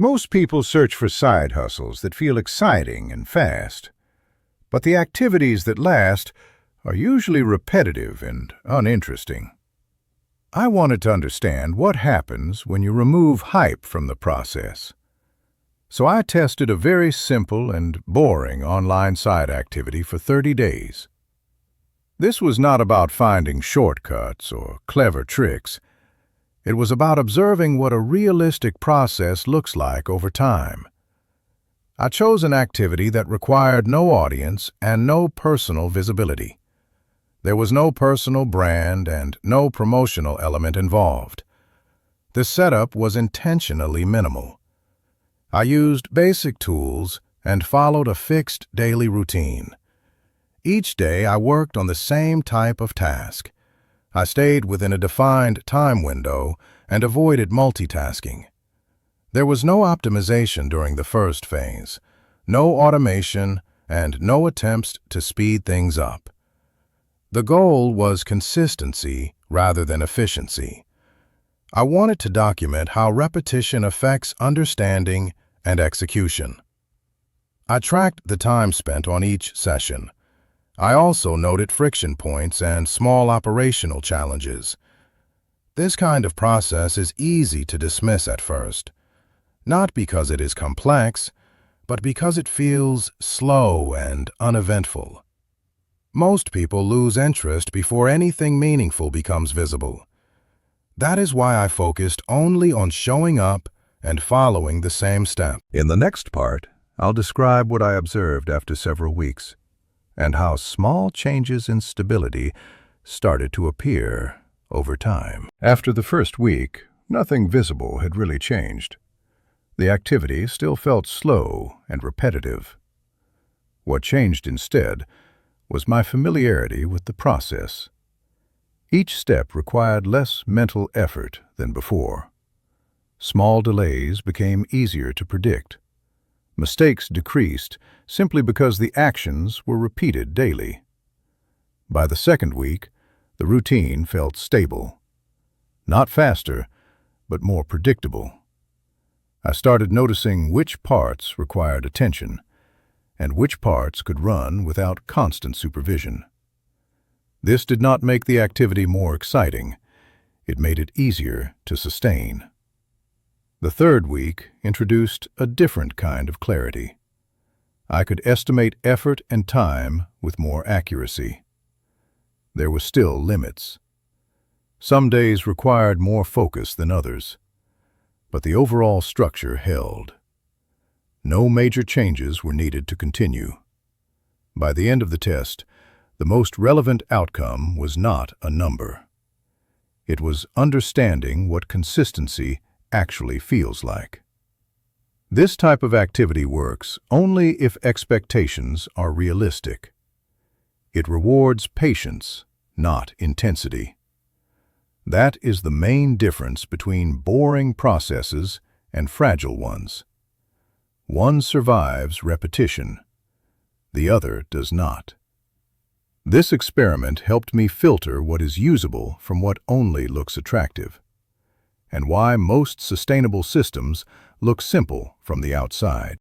Most people search for side hustles that feel exciting and fast, but the activities that last are usually repetitive and uninteresting. I wanted to understand what happens when you remove hype from the process. So I tested a very simple and boring online side activity for 30 days. This was not about finding shortcuts or clever tricks. It was about observing what a realistic process looks like over time. I chose an activity that required no audience and no personal visibility. There was no personal brand and no promotional element involved. The setup was intentionally minimal. I used basic tools and followed a fixed daily routine. Each day I worked on the same type of task. I stayed within a defined time window and avoided multitasking. There was no optimization during the first phase, no automation, and no attempts to speed things up. The goal was consistency rather than efficiency. I wanted to document how repetition affects understanding and execution. I tracked the time spent on each session. I also noted friction points and small operational challenges. This kind of process is easy to dismiss at first, not because it is complex, but because it feels slow and uneventful. Most people lose interest before anything meaningful becomes visible. That is why I focused only on showing up and following the same step. In the next part, I'll describe what I observed after several weeks, and how small changes in stability started to appear over time. After the first week, nothing visible had really changed. The activity still felt slow and repetitive. What changed instead was my familiarity with the process. Each step required less mental effort than before. Small delays became easier to predict. Mistakes decreased simply because the actions were repeated daily. By the second week, the routine felt stable. Not faster, but more predictable. I started noticing which parts required attention and which parts could run without constant supervision. This did not make the activity more exciting. It made it easier to sustain. The third week introduced a different kind of clarity. I could estimate effort and time with more accuracy. There were still limits. Some days required more focus than others, but the overall structure held. No major changes were needed to continue. By the end of the test, the most relevant outcome was not a number. It was understanding what consistency actually feels like. This type of activity works only if expectations are realistic. It rewards patience, not intensity. That is the main difference between boring processes and fragile ones. One survives repetition, the other does not. This experiment helped me filter what is usable from what only looks attractive, and why most sustainable systems look simple from the outside.